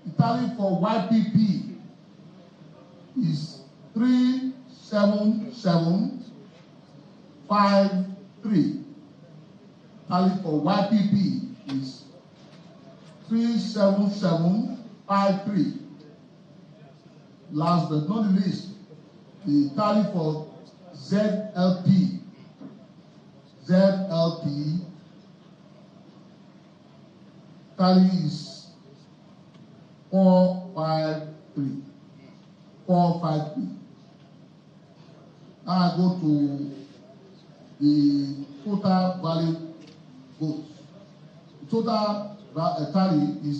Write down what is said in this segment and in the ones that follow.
The tally for YPP is 37753. Tally for YPP is 37753. Last but not the least, the tally for ZLP tally is 453. Now I go to the total valid votes. The total tally is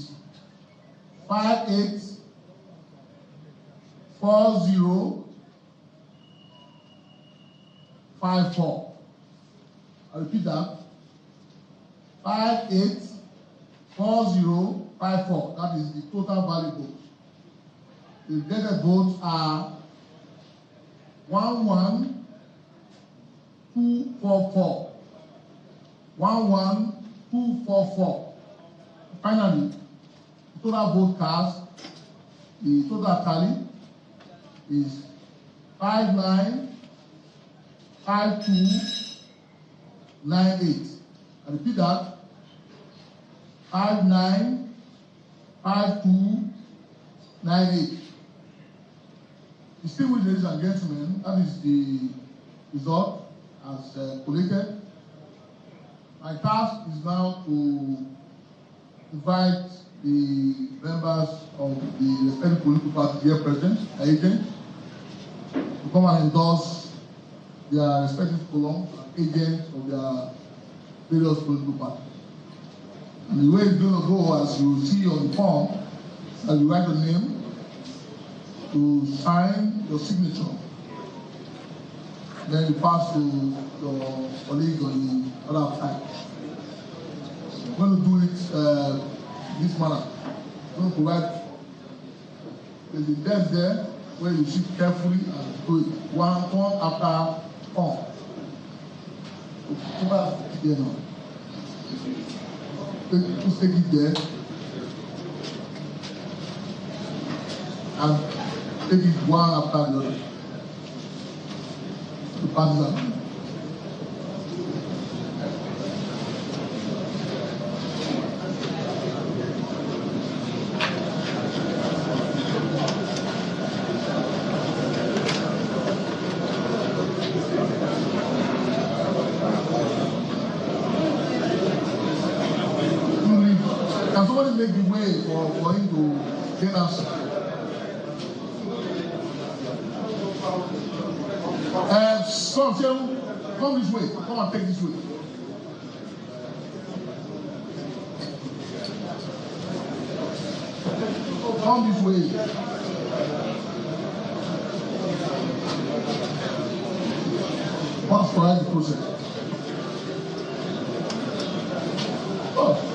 584054. I repeat that. 584054. That is the total valid votes. The rejected votes are 11244. 11244. Finally, the total vote cast, the total tally is 595298. I repeat that. 595298. Distinguished ladies and gentlemen, that is the result as collated. My task is now to invite the members of the respective political parties here present, agents, to come and endorse their respective columns and agents of their various political parties. And the way it's going to go, as you see on the form, as you write your name, to sign your signature. Then you pass to your colleague on the other side. We're going to do it this manner. We're going to provide the desk there where you sit carefully and do it one after all. Here now. Just take it there and take it one after the other. The partner. Can somebody make the way for him to get answer? Come this way. Come and take this way. Come this way. Fast forward the process. Oh.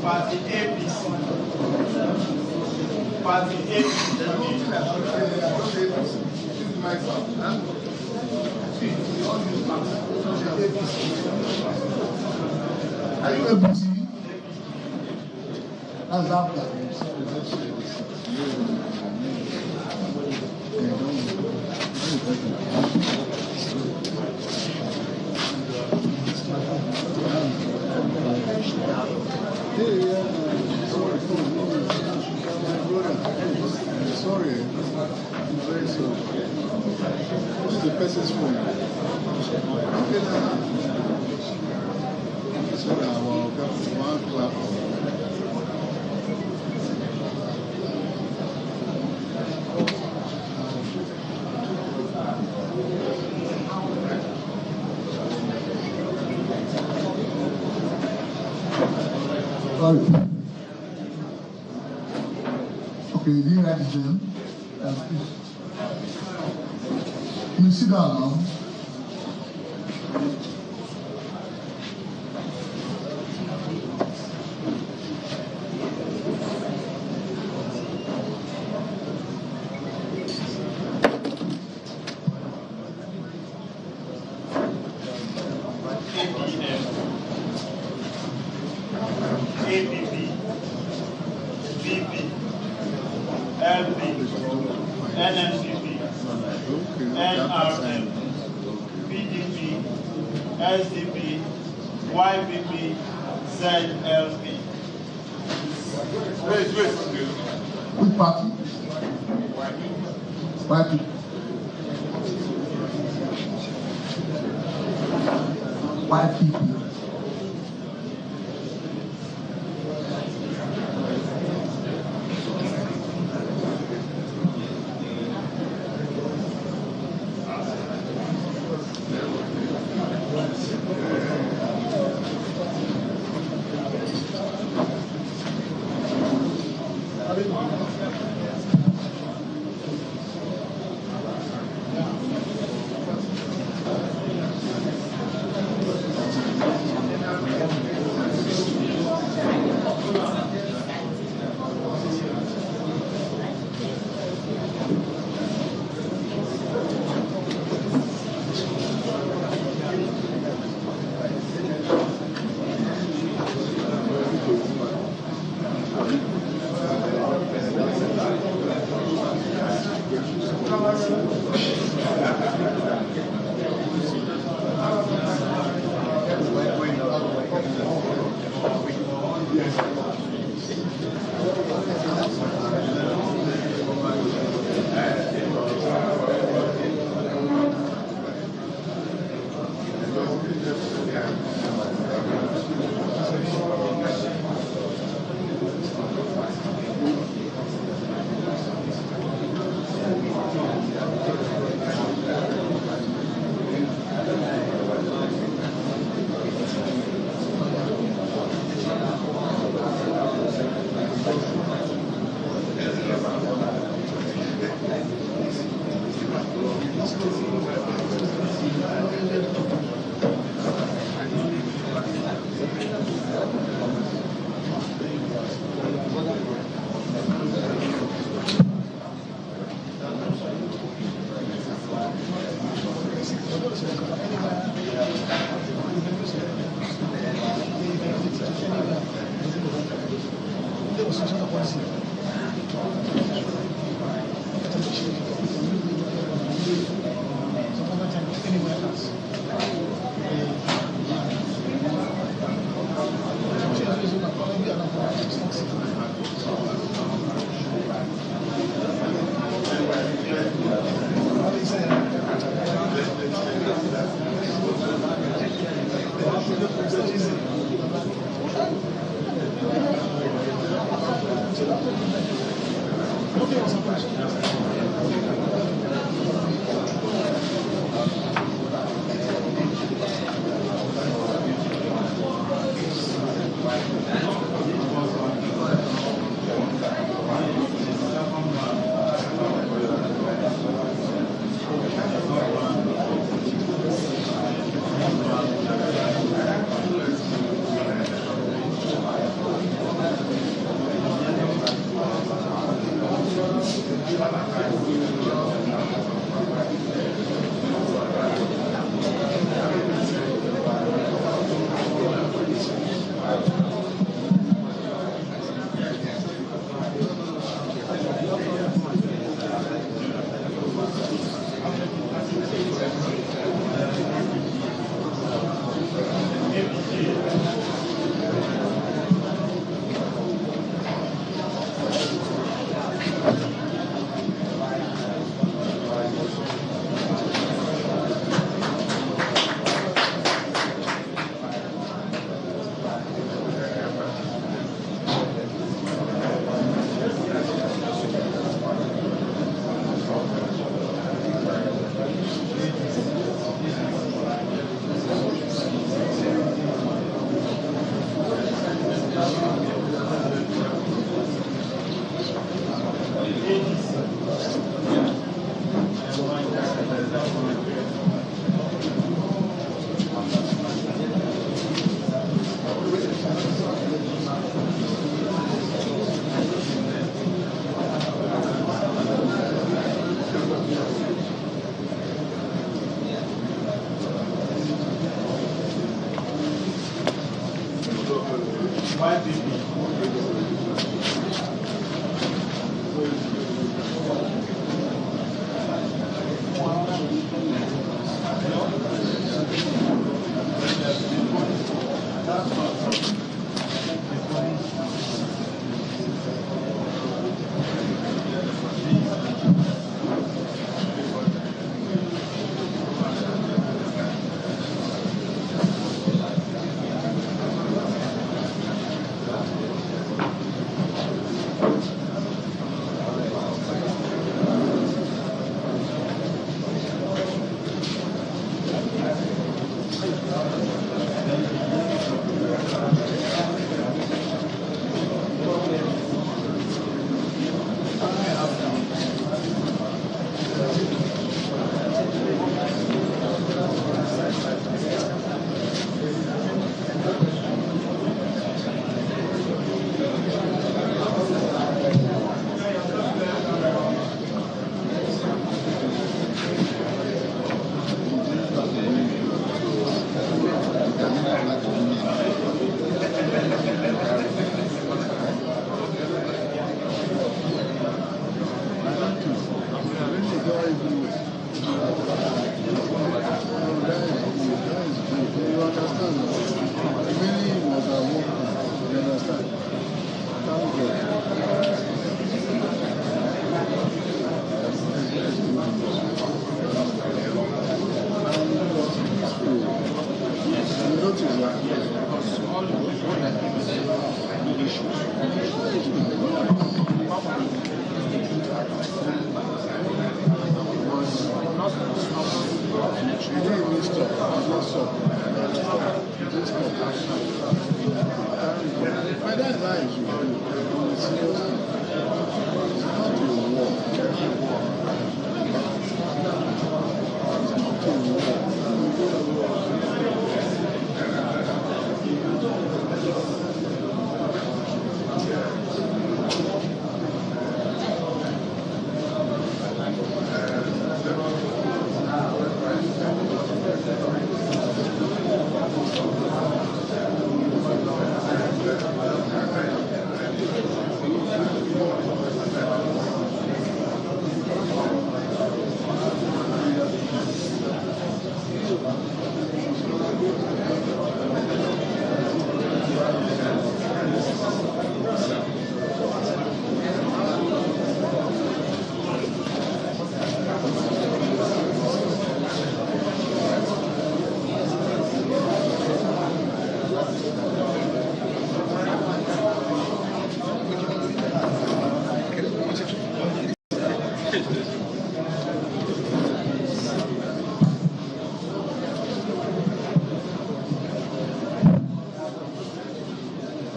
Party APC. Party Are you APC? That's after. person's phone. Okay, now. So now I'll go to one clap. Sorry. Okay, you didn't write his name. Please. Can you sit down now? SDP, YPP, ZLP. Which party? YPP. YPP.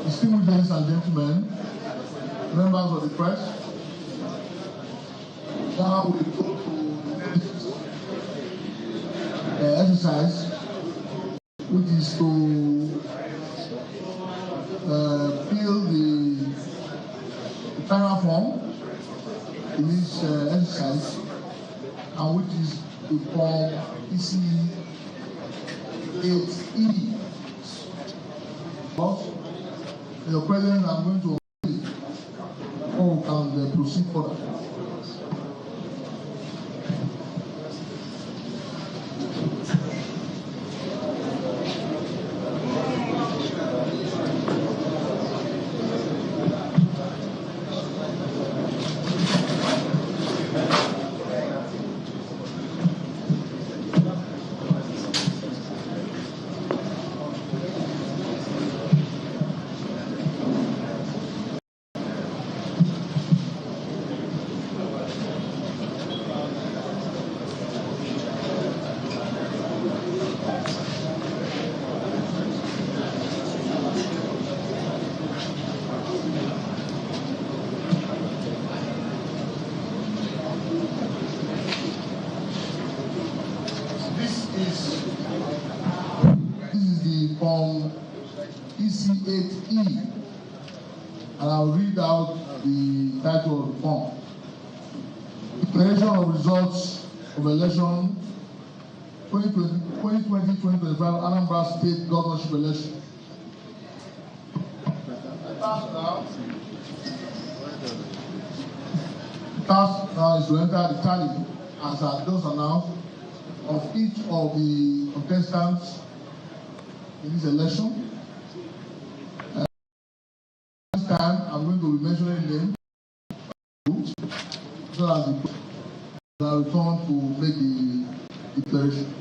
Distinguished ladies and gentlemen, members of the press, now we go to the exercise, which is to fill the final form in this exercise, and which is the form EC8E. Your President, I'm going to or can proceed further. EC8E, and I'll read out the title of the form. Declaration of results of election 2020-2025 Anambra State Governorship election. The task now is to enter the tally, as I just announced, of each of the contestants in this election. This time, I'm going to be mentioning names so as I return to make the declaration.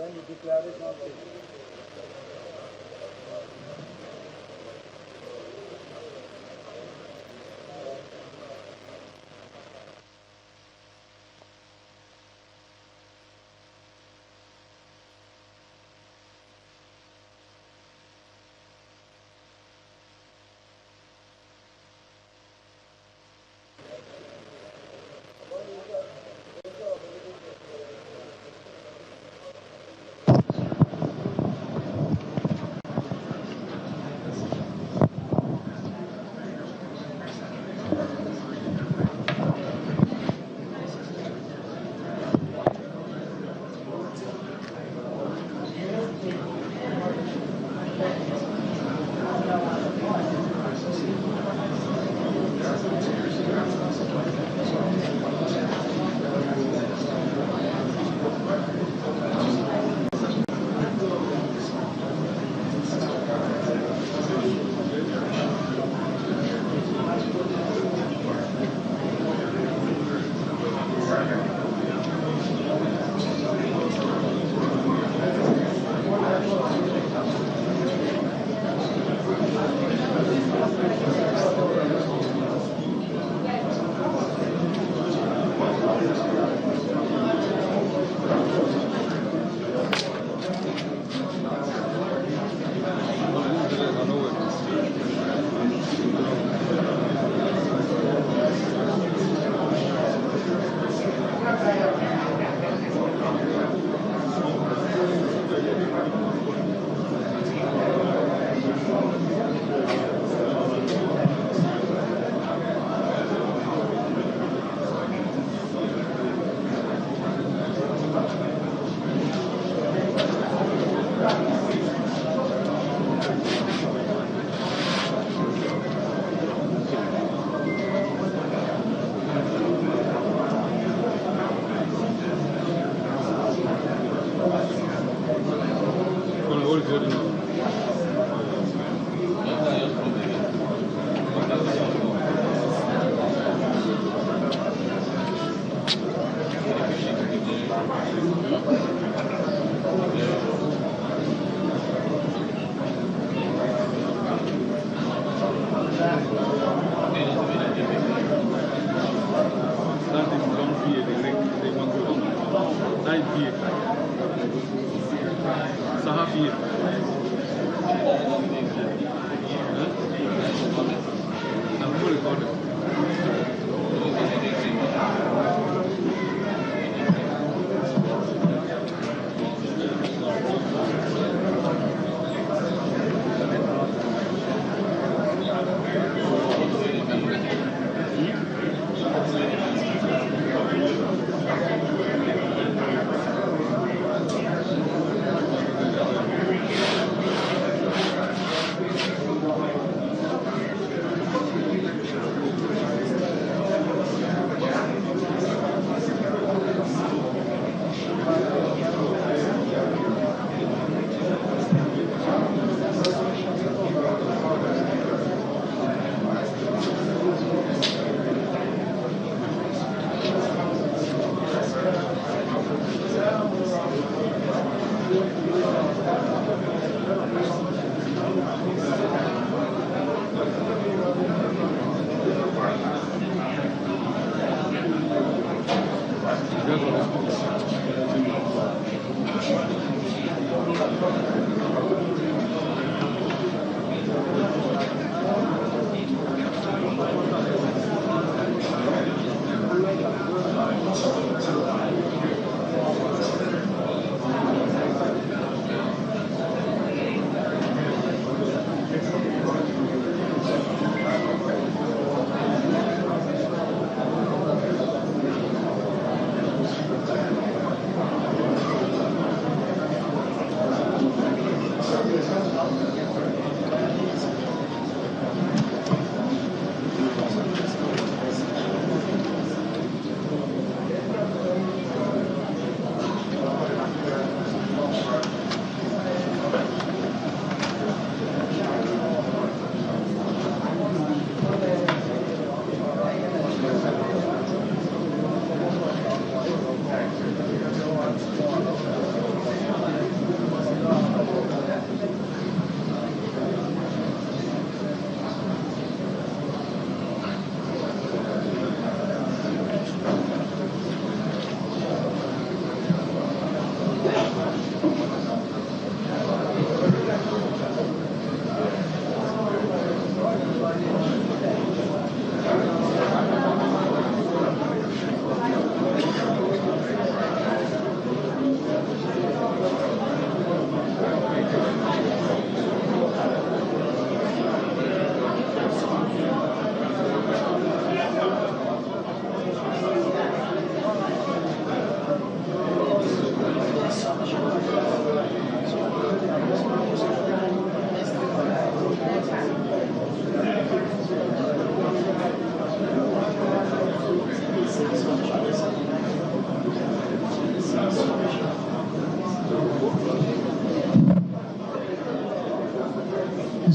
Then you declare it not guilty.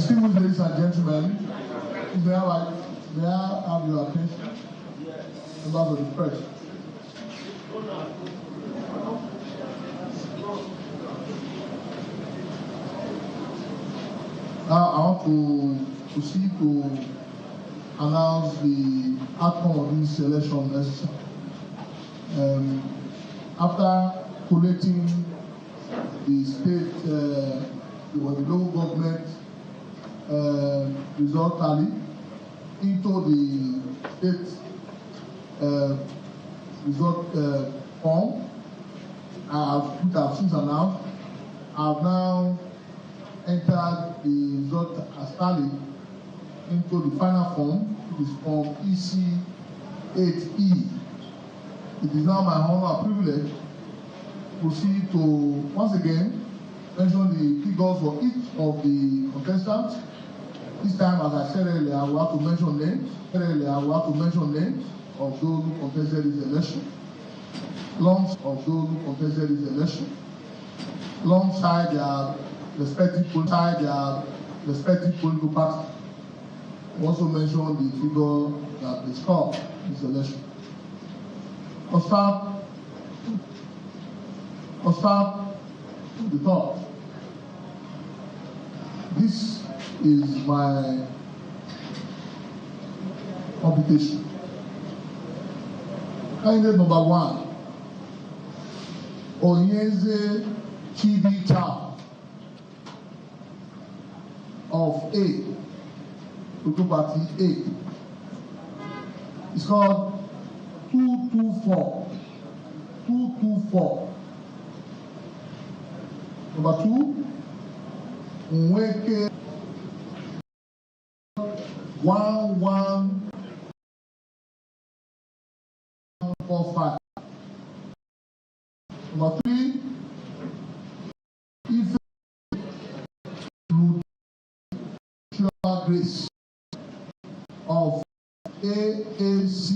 Distinguished ladies and gentlemen, may I have your attention? Members of the press. Now I want to proceed to announce the outcome of this election exercise. After collating the state, the local government result tally into the state result form, which I've since announced, I've now entered the result as tallied into the final form, which is form EC8E. It is now my honor and privilege to proceed to once again mention the figures for each of the contestants. This time, as I said earlier, I will have to mention names. Of those who contested this election, alongside their respective political parties. I also mentioned the figure that they scored this election. I'll start with the top. This is my computation. Candidate number 1, Onyeze Chidicha of A, Political Party A. It's called 224. Number 2, Nweke 1145. Number 3, Ife Grace of AAC,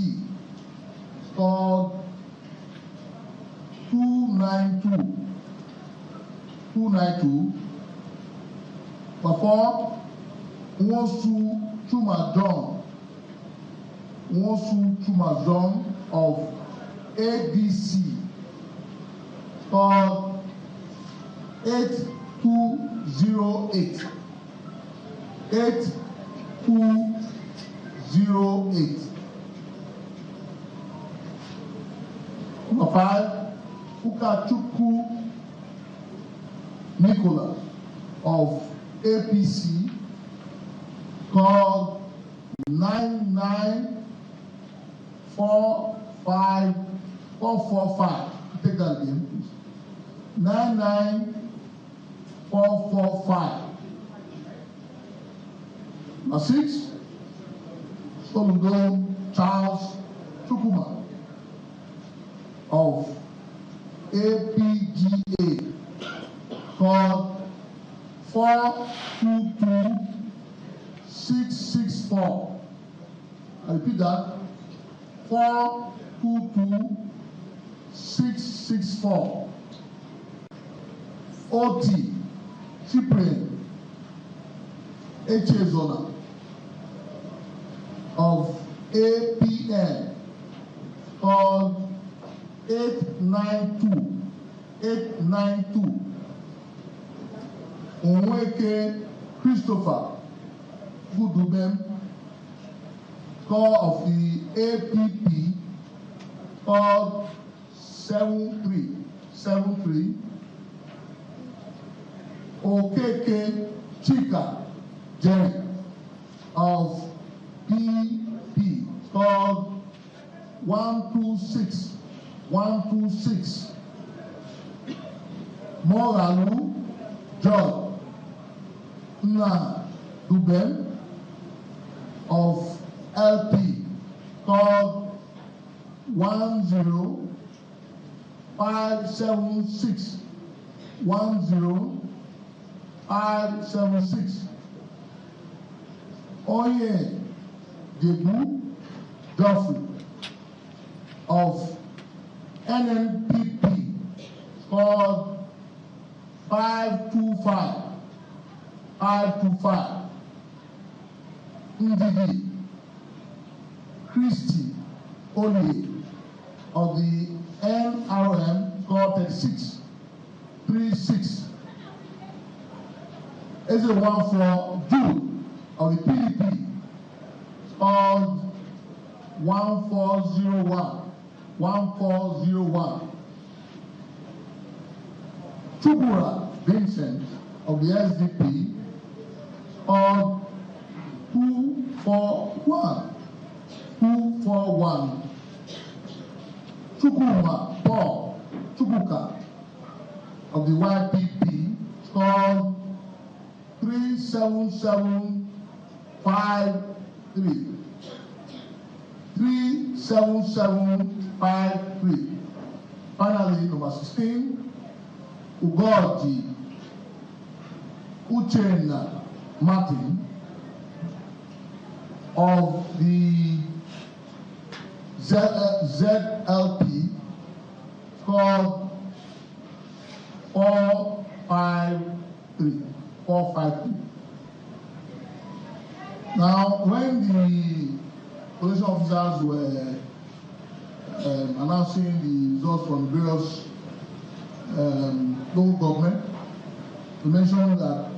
called 292. Number 4, Nwosu Chumadon of ADC, called 8208. Number 5, Ukachukwu Nicola of APC, called 99445. Take that again, please. 99445. Number 6, Soludo Charles Chukuma of APGA, called 422664. I repeat that, 422664. OT Cyprian Echezona of APN, called 892. Onweke Christopher Gudubem, call of the APP, called 73. Okeke Chika Jerry of PP, called 126. Moralu George Nna Dubem of LP, called 10576. Oye Debu Geoffrey of NNPP, called 525. Ndidi Christy Oli of the NRM scored 36. Eze1 for Jude of the PDP scored 1401. Chubura Vincent of the SDP scored 241. Chukwuma Paul Chukwuka of the YPP scored 37753. 37753. Finally, number 16, Ugorji Uchenna Martin of the ZLP scored 453. Now, when the police officers were announcing the results from various local government, they mentioned that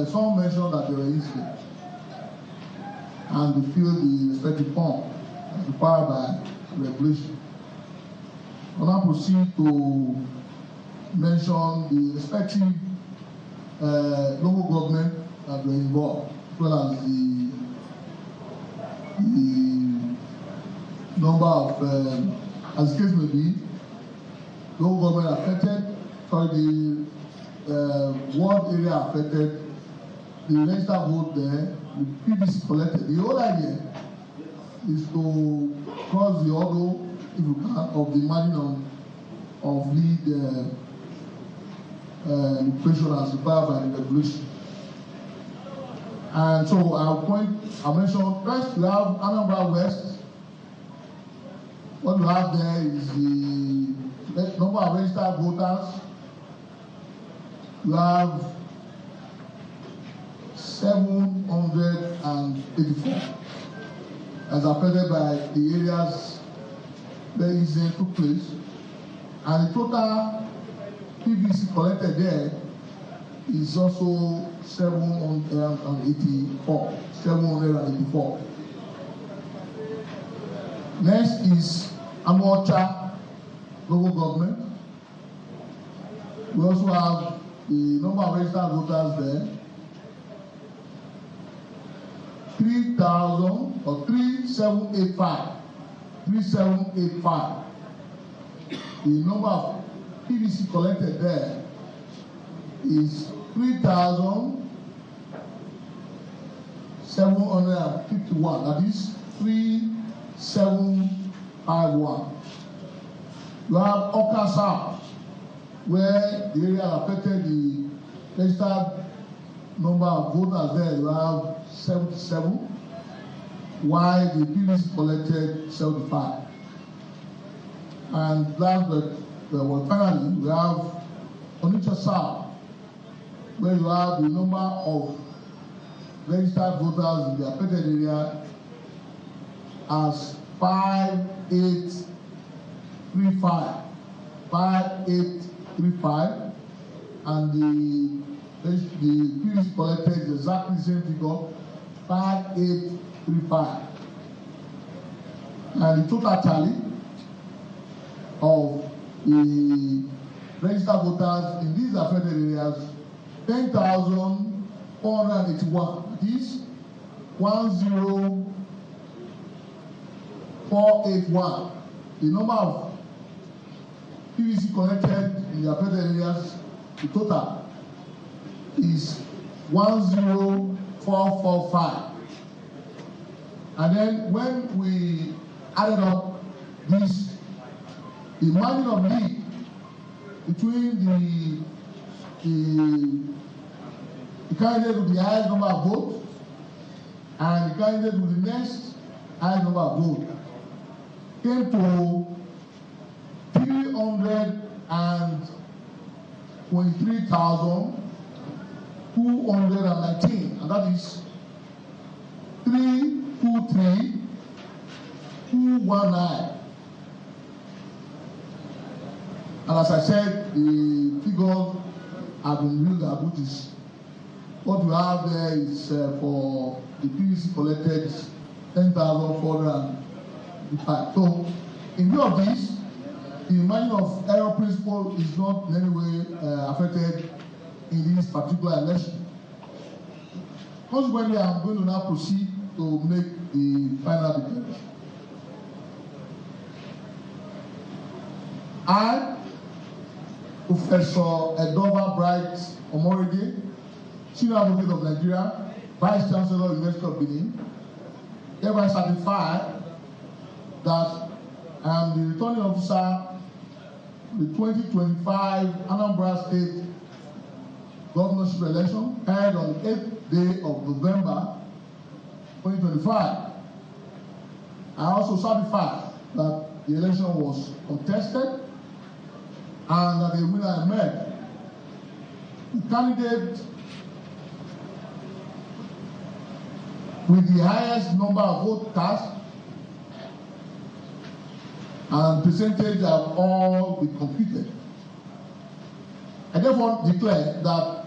some mentioned that there were incidents and they filled the respective form as required by regulation. I'll now proceed to mention the respective local government that were involved, as well as the number of, as the case may be, local government affected, the ward area affected, the registered vote there, the PVC collected. The whole idea is to cross the hurdle, if you can, of the margin of lead equation as required by the regulation. And so I'll mention first we have Anambra West. What you have there is the number of registered voters. You have 784 as affected by the areas where incident took place, and the total PVC collected there is also 784. Next is Amocha local government. We also have the number of registered voters there. 3785. The number of PVC collected there is 3,751. That is 3751. You have Oka South, where the area affected the registered number of voters there. You have 77, while the PVC collected 75. And last but finally, we have Onitsha South, where you have the number of registered voters in the affected area as 5835, and the PVC collected is exactly the same figure, 5835. And the total tally of the registered voters in these affected areas, 10,481. That is 10481. The number of PVC collected in the affected areas, the total is 10445. And then when we added up this, the margin of lead between the candidate with the highest number of votes and the candidate with the next highest number of votes came to 323,219, and that is 323,219. And as I said, the figures have been revealed, which is what you have there is for the PVC collected 10,405. So, in view of this, the margin of error principle is not in any way affected in this particular election. Consequently, I'm going to now proceed to make the final declaration. I, Professor Edova Bright Omoride, Senior Advocate of Nigeria, Vice Chancellor of the University of Benin, hereby certify that I am the returning officer of the 2025 Anambra State Governorship election held on the 8th day of November 2025. I also certify that the election was contested and that the winner emerged. The candidate with the highest number of votes cast and percentage have all been computed. I therefore declare that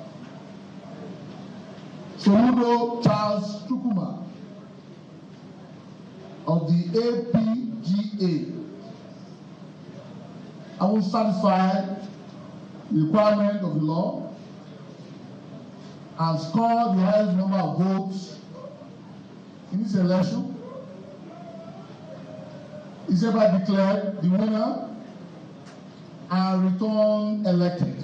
Soludo Charles Chukuma of the APGA, I will satisfy the requirement of the law and score the highest number of votes in this election, is hereby declared the winner and returned elected.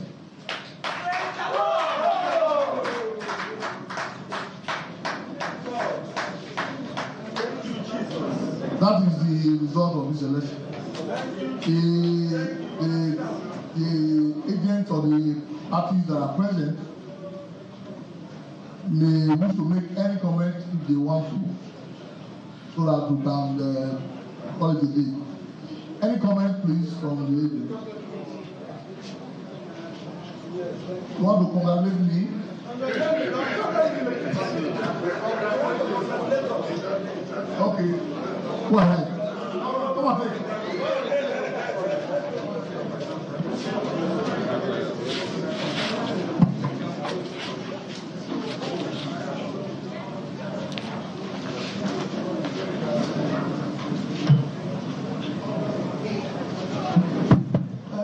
That is the result of this election. The agents or the parties that are present may wish to make any comment if they want to, so that we can call it a day. Any comment, please, from the agent? You want to congratulate me? Okay, go ahead. Come on, take it.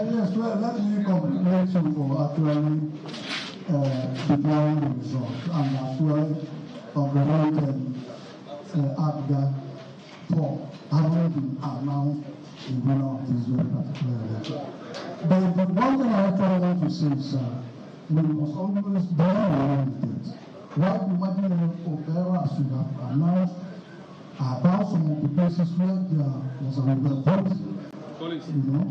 Yes, well, let me compliment you for actually declaring the results, and as well congratulate Abga for having been announced the winner of this very particular election. But the one thing I actually want to say is we must always bear in mind that what the margin of error as we have announced about some of the places where there was a vote, you know,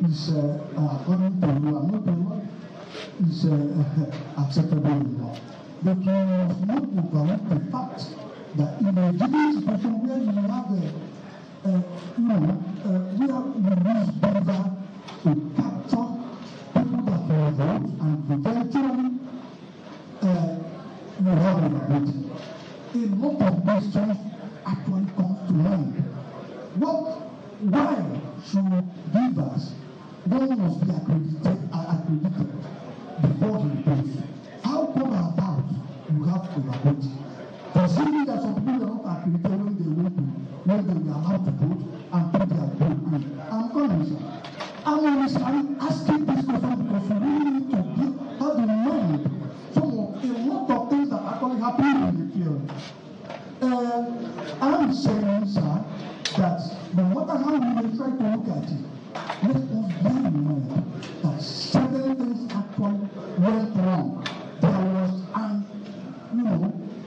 is according to you, I'm not the one, is acceptable in law. But you must not overlook the fact that in a given situation where you have we use beaver to capture people that will vote, and eventually you have a voting. A lot of questions actually comes to mind. Why should beavers, one must be accredited before he votes? How come about you have overvoting? Does it mean that some people are not accredited when they will be allowed to vote and put their vote in? I'm honest. I'm asking this question because we really need to have in mind a lot of things that actually happen in the field. I'm saying, sir, that no matter how we may try to look at it, let us bear in mind that certain things actually went wrong. There was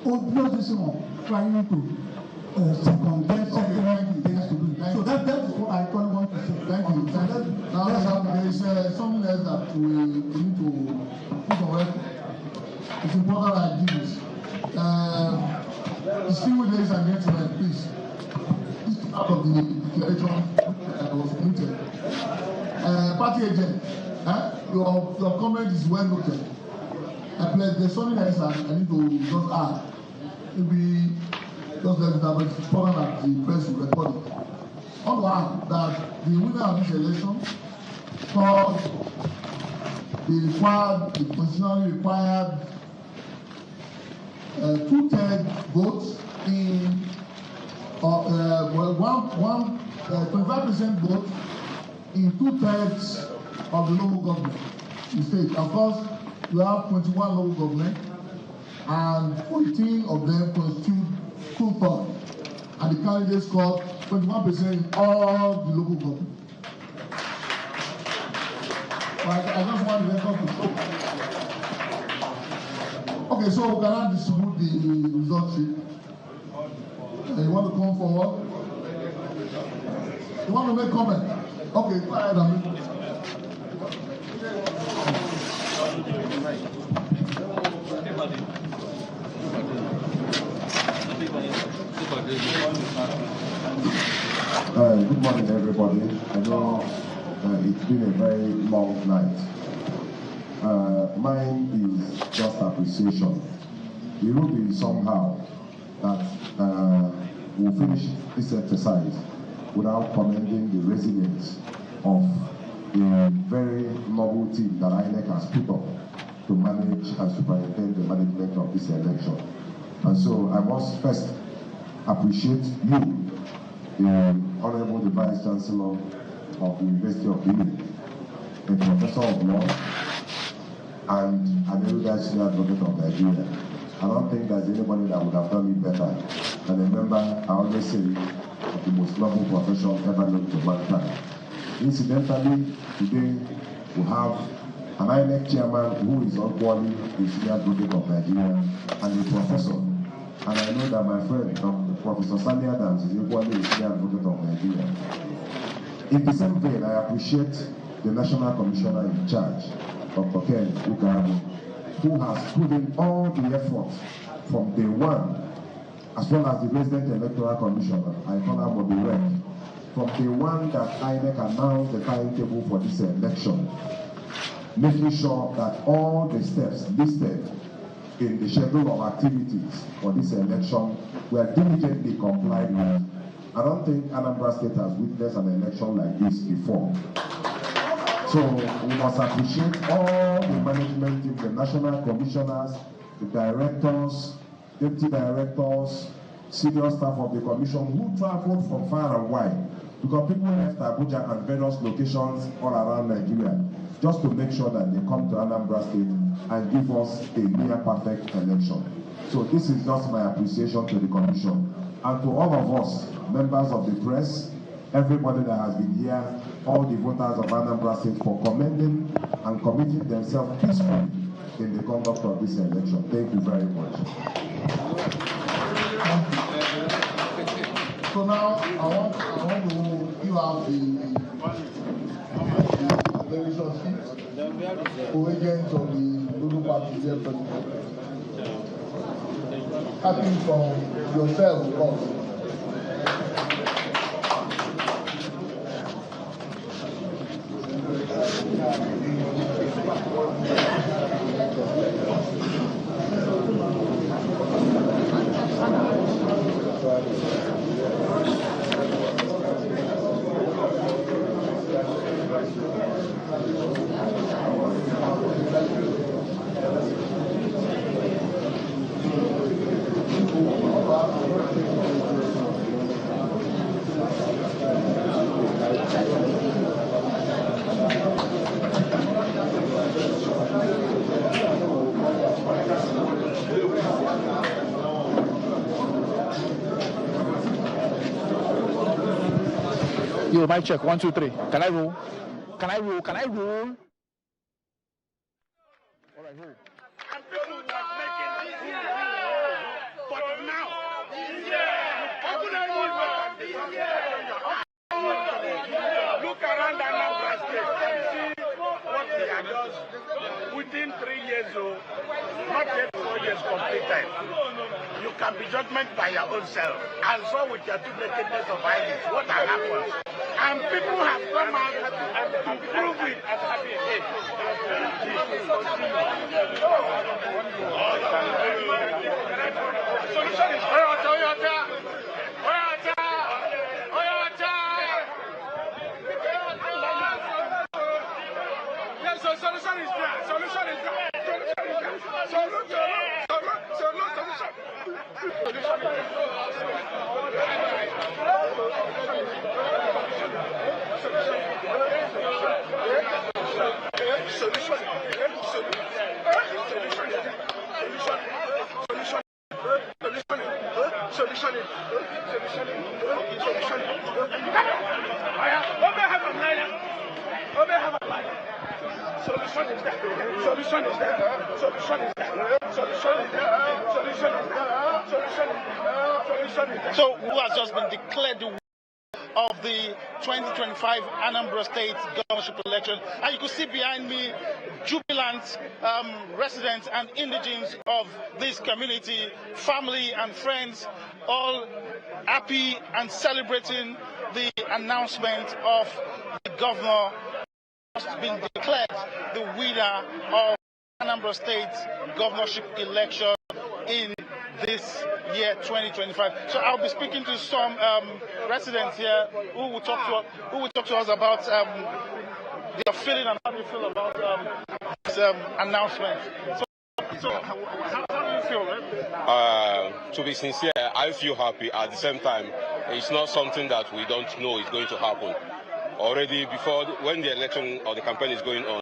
obviously of trying to second-guess certain things to do. So that is what I actually want to say. Thank you. Now there is something else that we need to put on record. It's important I do this. Distinguished ladies and gentlemen, please. This is part of the declaration that was committed. Party agent, your comment is well noted. There's something else I need to just add. maybe just let it happen. It's important that the press will record it. On one, that the winner of this election called the constitutionally required 2/3 votes in 25% vote in 2/3 of the local government in the state. Of course, you have 21 local government, and 14 of them constitute 2/3, and the candidates scored 21% in all the local government. I just want the record to show. Okay, so we cannot distribute the result sheet. You want to come forward? You want to make comment? Okay, go ahead and make Good morning, everybody. I know it's been a very long night. Mine is just appreciation. The rule is somehow that we'll finish this exercise without commending the resilience of a very noble team that INEC has put up to manage and superintend the management of this election. And so I must first appreciate you, the Honorable the Vice Chancellor of the University of Benin, a professor of law, and an erudite senior advocate of Nigeria. I don't think there's anybody that would have done it better than a member, I always say, of the most noble profession ever known to mankind. Incidentally, today we have an INEC chairman who is equally a senior advocate of Nigeria and a professor. And I know that my friend, Professor Sani Adams, is equally a senior advocate of Nigeria. In the same vein, I appreciate the National Commissioner in charge, Dr. Ken Ukarabu, who has put in all the effort from day one, as well as the Resident Electoral Commissioner, I call her Modirect, from day one that INEC announced the timetable for this election, making sure that all the steps listed in the schedule of activities for this election were diligently complied with. I don't think Anambra State has witnessed an election like this before. So we must appreciate all the management team, the national commissioners, the directors, deputy directors, senior staff of the commission who traveled from far and wide, because people left Abuja and various locations all around Nigeria just to make sure that they come to Anambra State and give us a near perfect election. So this is just my appreciation to the commission and to all of us, members of the press, everybody that has been here, all the voters of Anambra State for commending and committing themselves peacefully in the conduct of this election. Thank you very much. So now I want to give out the relationship to agents of the Lulu Party here president. Starting from yourself, of course. Yo, mic check. 1, 2, 3. Can I roll? Can I roll? Can I roll? All right, roll. And people was making this but now, look around Anambra State and see what they are doing within 3 years old, not yet 4 years completed. You can be judgment by your own self. And so with your two-nakedness of ideas, what has happened? And people have come out and prove it. Solution Solution is there. Solution is there. So, who has just been declared the winner of the 2025 Anambra State Governorship election? And you can see behind me jubilant residents and indigenes of this community, family and friends, all happy and celebrating the announcement of the governor has been declared the winner of Anambra State Governorship election in this year 2025. So I'll be speaking to some residents here who will talk to us about their feeling and how they feel about this announcement. So how do you feel, right? To be sincere, I feel happy. At the same time, it's not something that we don't know is going to happen. Already before, when the election or the campaign is going on,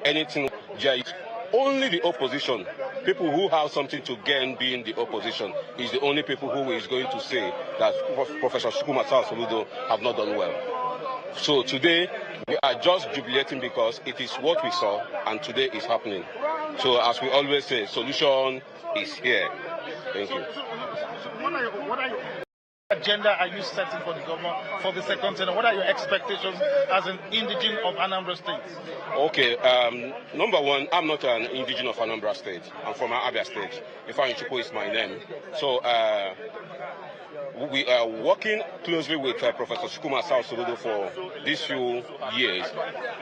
anything, only the opposition, people who have something to gain being the opposition, is the only people who is going to say that Professor Shukuma Soludo have not done well. So today, we are just jubilating because it is what we saw, and today is happening. So as we always say, solution is here. Thank you. What are your agenda are you setting for the governor for the second term? What are your expectations as an indigene of Anambra State? Okay, number one, I'm not an indigene of Anambra State. I'm from Abia State. Ifeanyi is my name. So we are working closely with Professor Shukuma Soludo for these few years.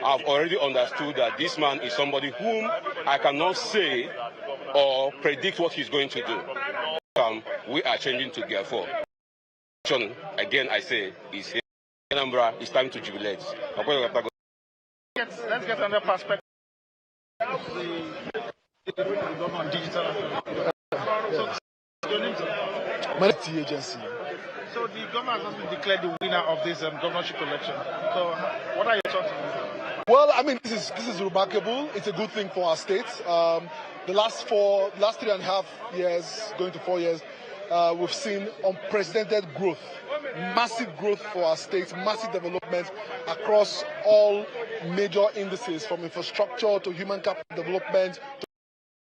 I've already understood that this man is somebody whom I cannot say or predict what he's going to do. We are changing to Gear 4. Again, I say, is here. Anambra, it's time to jubilate. Let's get another perspective of the government digital. Monetary agency. So the government has been declared the winner of this governorship election. So what are your thoughts on this? Well, I mean, this is remarkable. It's a good thing for our state. The last 3.5 years, going to 4 years, we've seen unprecedented growth, massive growth for our state, massive development across all major indices, from infrastructure to human capital development. To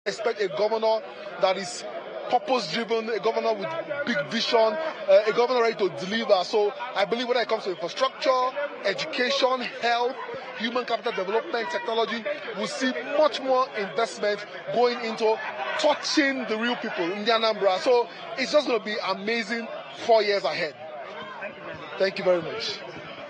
expect a governor that is purpose-driven, a governor with big vision, a governor ready to deliver. So I believe when it comes to infrastructure, education, health, human capital development, technology, we'll see much more investment going into touching the real people in the Anambra. So it's just going to be amazing 4 years ahead. Thank you very much.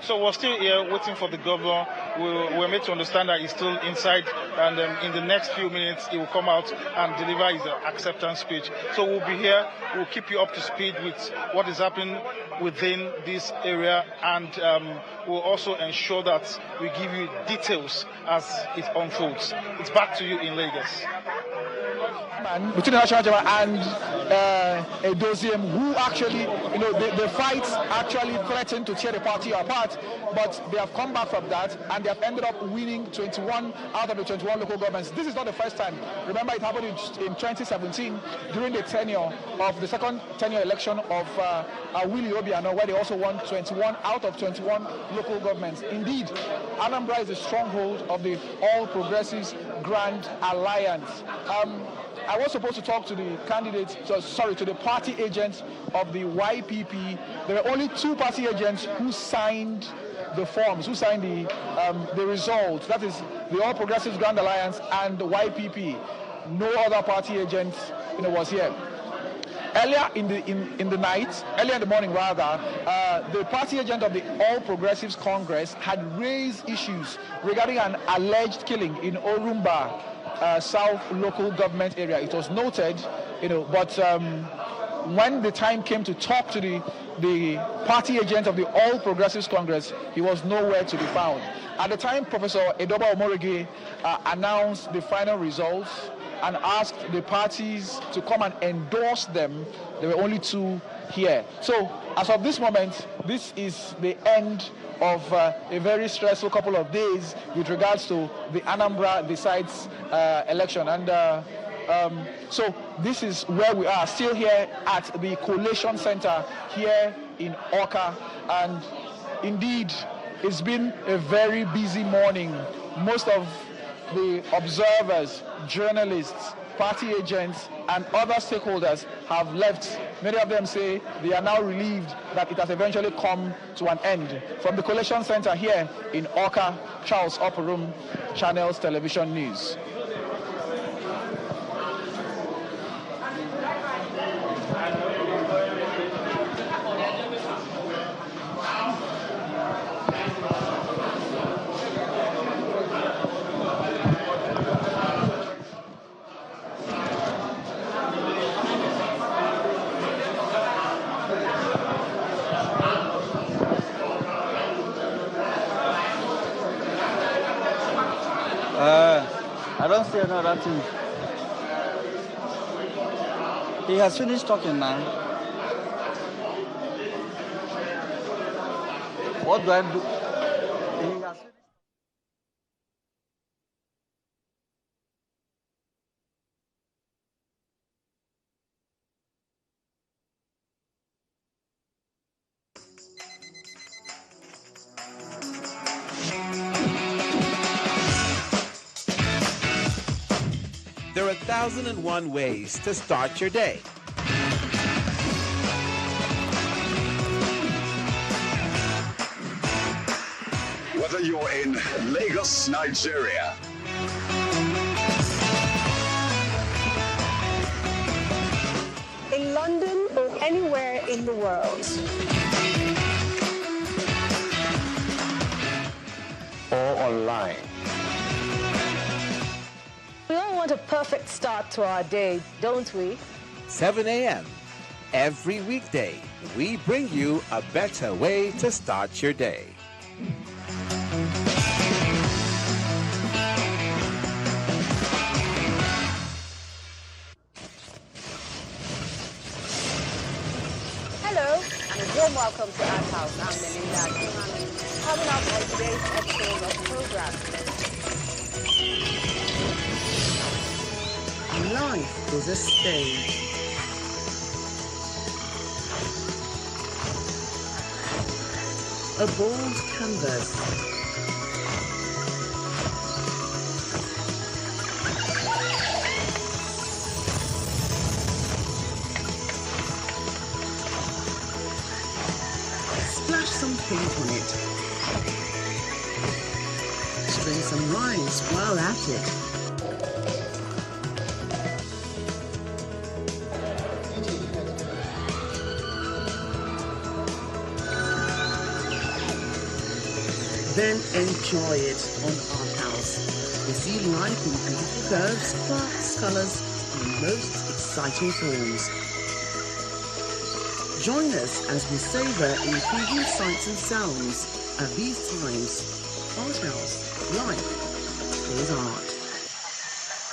So we're still here waiting for the governor. We're made to understand that he's still inside, and in the next few minutes he will come out and deliver his acceptance speech. So we'll be here. We'll keep you up to speed with what is happening within this area, and we'll also ensure that we give you details as it unfolds. It's back to you in Lagos. Between the National Chairman and Edoziem, who actually, the fights actually threatened to tear the party apart, but they have come back from that and they have ended up winning 21 out of the 21 local governments. This is not the first time. Remember, it happened in 2017 during the tenure of the second tenure election of Willie Obiano, where they also won 21 out of 21 local governments. Indeed, Anambra is the stronghold of the All Progressives Grand Alliance. I was supposed to talk to the candidates, to the party agents of the YPP. There were only 2 party agents who signed the forms, who signed the results. That is the All Progressives Grand Alliance and the YPP. No other party agent, was here. Earlier in the morning, the party agent of the All Progressives Congress had raised issues regarding an alleged killing in Orumba South local government area. It was noted, but when the time came to talk to the party agent of the All Progressives Congress, he was nowhere to be found. At the time, Professor Edoba Omorege announced the final results and asked the parties to come and endorse them. There were only 2 here. So, as of this moment, this is the end of a very stressful couple of days with regards to the Anambra Decides election. And so this is where we are, still here at the Collation Center here in Awka. And indeed, it's been a very busy morning. Most of the observers, journalists, party agents, and other stakeholders have left. Many of them say they are now relieved that it has eventually come to an end. From the Collation Center here in Awka, Charles Oporum, Channels Television News. I don't see another thing. He has finished talking now. What do I do? He has finished. There are 1,001 ways to start your day. Whether you're in Lagos, Nigeria, in London, or anywhere in the world, Or online. we all want a perfect start to our day, don't we? 7 a.m. Every weekday, we bring you a better way to start your day. Hello, and a warm welcome to our house. I'm Melinda. Coming up on today's episode of the program. Life is a stage. A bold canvas. Splash some paint on it. String some lines while at it. Then enjoy it on our house. We see life in beautiful curves, crafts, colors, and most exciting forms. Join us as we savor intriguing sights and sounds. At these times, Art House, life is art.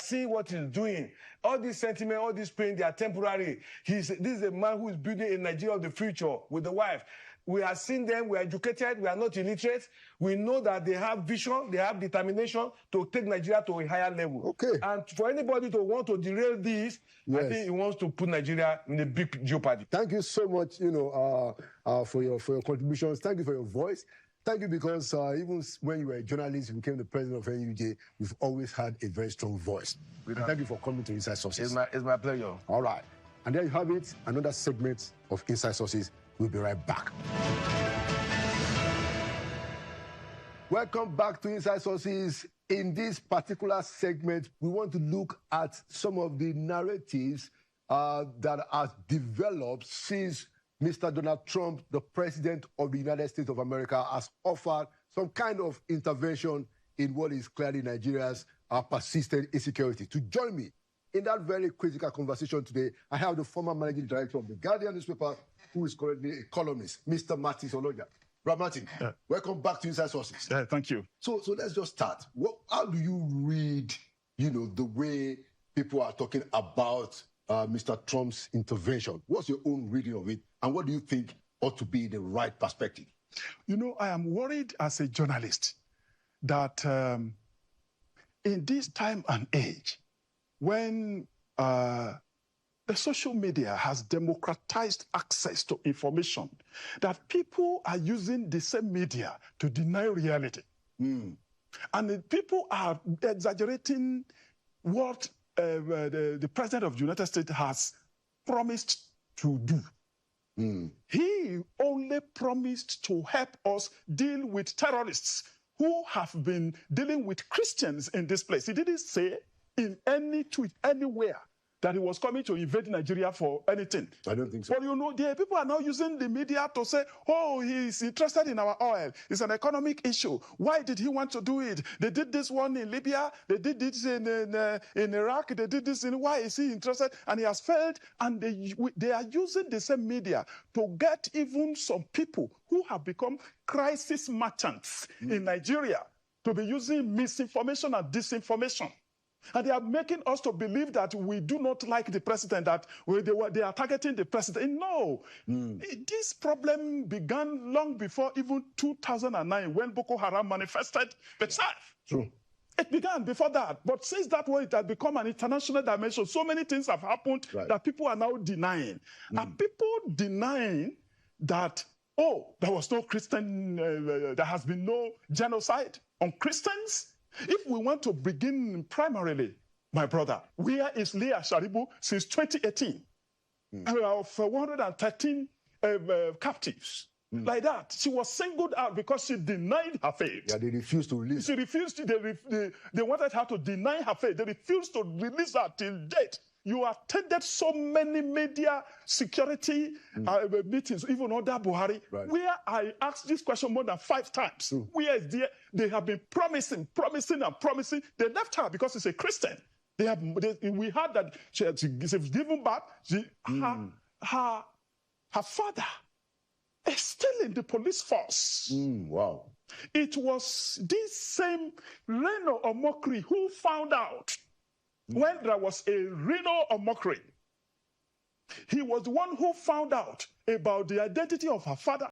See what he's doing. All this sentiment, all this pain, they are temporary. This is a man who is building a Nigeria of the future with the wife. We have seen them, we are educated, we are not illiterate. We know that they have vision, they have determination to take Nigeria to a higher level. Okay. And for anybody to want to derail this, yes, I think he wants to put Nigeria in a big jeopardy. Thank you so much, for your contributions. Thank you for your voice. Thank you because even when you were a journalist, you became the president of NUJ, you've always had a very strong voice. And thank you for coming to Inside Sources. It's my pleasure. All right. And there you have it, another segment of Inside Sources. We'll be right back. Welcome back to Inside Sources. In this particular segment, we want to look at some of the narratives that are developed since Mr. Donald Trump, the president of the United States of America, has offered some kind of intervention in what is clearly Nigeria's persistent insecurity. To join me in that very critical conversation today, I have the former managing director of the Guardian newspaper, who is currently a columnist, Mr. Martin Oloja. Brother Martin, welcome back to Inside Sources. Thank you. So let's just start. How do you read, the way people are talking about Mr. Trump's intervention? What's your own reading of it, and what do you think ought to be the right perspective? I am worried as a journalist that in this time and age, when the social media has democratized access to information, that people are using the same media to deny reality. And people are exaggerating what the President of the United States has promised to do. He only promised to help us deal with terrorists who have been dealing with Christians in this place. He didn't say in any tweet anywhere that he was coming to invade Nigeria for anything. I don't think so. But the people are now using the media to say, oh, he's interested in our oil. It's an economic issue. Why did he want to do it? They did this one in Libya. They did this in Iraq. They did this in... Why is he interested? And he has failed. And they are using the same media to get even some people who have become crisis merchants in Nigeria to be using misinformation and disinformation. And they are making us to believe that we do not like the president, that they are targeting the president. No. This problem began long before even 2009 when Boko Haram manifested itself. True. It began before that. But since that way, it has become an international dimension. So many things have happened that people are now denying. Are people denying that, there was no Christian, there has been no genocide on Christians? If we want to begin primarily, my brother, where is Leah Sharibu since 2018? Of 113 captives. Like that. She was singled out because she denied her faith. Yeah, they refused to release her. She refused. They wanted her to deny her faith. They refused to release her till date. You attended so many media security meetings, even under Buhari, where I asked this question more than 5 times. Where is they have been promising. They left her because she's a Christian. We heard that she was given birth. Her father is still in the police force. Wow. It was this same Reno Omokri who found out when there was a Reno Omokri. He was the one who found out about the identity of her father